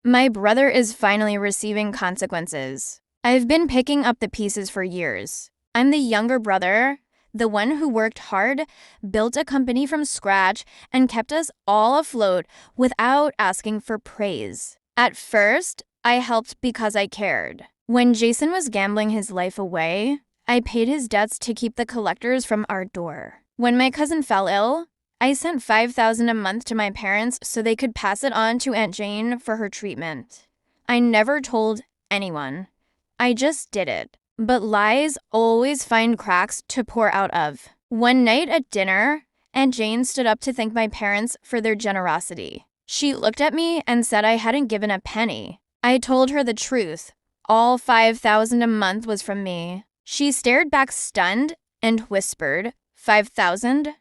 My brother is finally receiving consequences. I've been picking up the pieces for years. I'm the younger brother, the one who worked hard, built a company from scratch, and kept us all afloat without asking for praise. At first, I helped because I cared. When Jason was gambling his life away, I paid his debts to keep the collectors from our door. When my cousin fell ill, I sent $5,000 a month to my parents so they could pass it on to Aunt Jane for her treatment. I never told anyone. I just did it. But lies always find cracks to pour out of. One night at dinner, Aunt Jane stood up to thank my parents for their generosity. She looked at me and said I hadn't given a penny. I told her the truth. All $5,000 a month was from me. She stared back stunned and whispered, $5,000?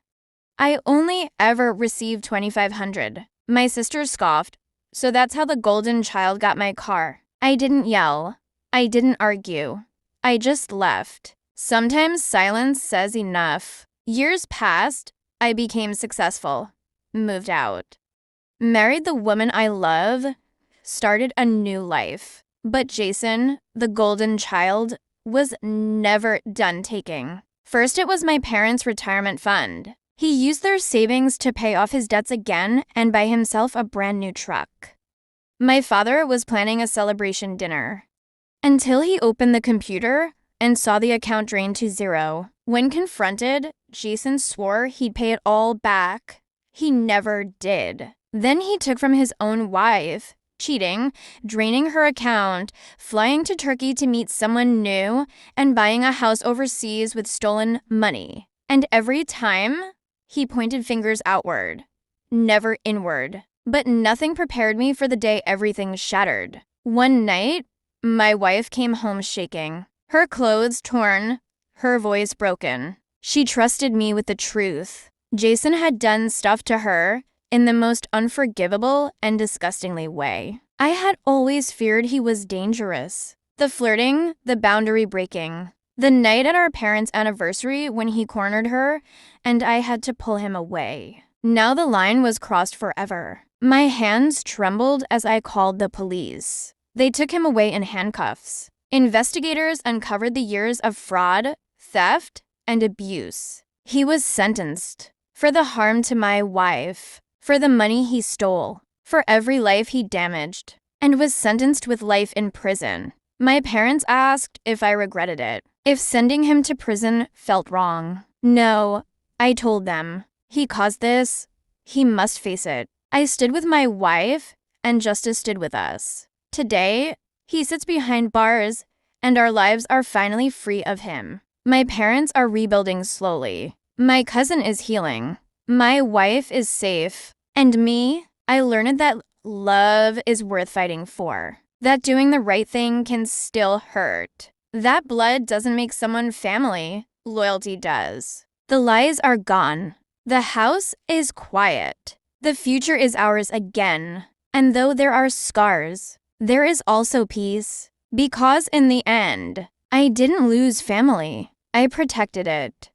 I only ever received $2,500. My sister scoffed. So that's how the golden child got my car. I didn't yell. I didn't argue. I just left. Sometimes silence says enough. Years passed. I became successful. Moved out. Married the woman I love. Started a new life. But Jason, the golden child, was never done taking. First, it was my parents' retirement fund. He used their savings to pay off his debts again and buy himself a brand new truck. My father was planning a celebration dinner. Until he opened the computer and saw the account drain to zero. When confronted, Jason swore he'd pay it all back. He never did. Then he took from his own wife, cheating, draining her account, flying to Turkey to meet someone new, and buying a house overseas with stolen money. And every time, he pointed fingers outward, never inward. But nothing prepared me for the day everything shattered. One night, my wife came home shaking, her clothes torn, her voice broken. She trusted me with the truth. Jason had done stuff to her in the most unforgivable and disgustingly way. I had always feared he was dangerous. The flirting, the boundary breaking. The night at our parents' anniversary when he cornered her, and I had to pull him away. Now the line was crossed forever. My hands trembled as I called the police. They took him away in handcuffs. Investigators uncovered the years of fraud, theft, and abuse. He was sentenced for the harm to my wife, for the money he stole, for every life he damaged, and was sentenced with life in prison. My parents asked if I regretted it, if sending him to prison felt wrong. No, I told them. He caused this. He must face it. I stood with my wife, and justice stood with us. Today, he sits behind bars, and our lives are finally free of him. My parents are rebuilding slowly. My cousin is healing. My wife is safe. And me, I learned that love is worth fighting for. That doing the right thing can still hurt. That blood doesn't make someone family. Loyalty does. The lies are gone. The house is quiet. The future is ours again. And though there are scars, there is also peace. Because in the end, I didn't lose family. I protected it.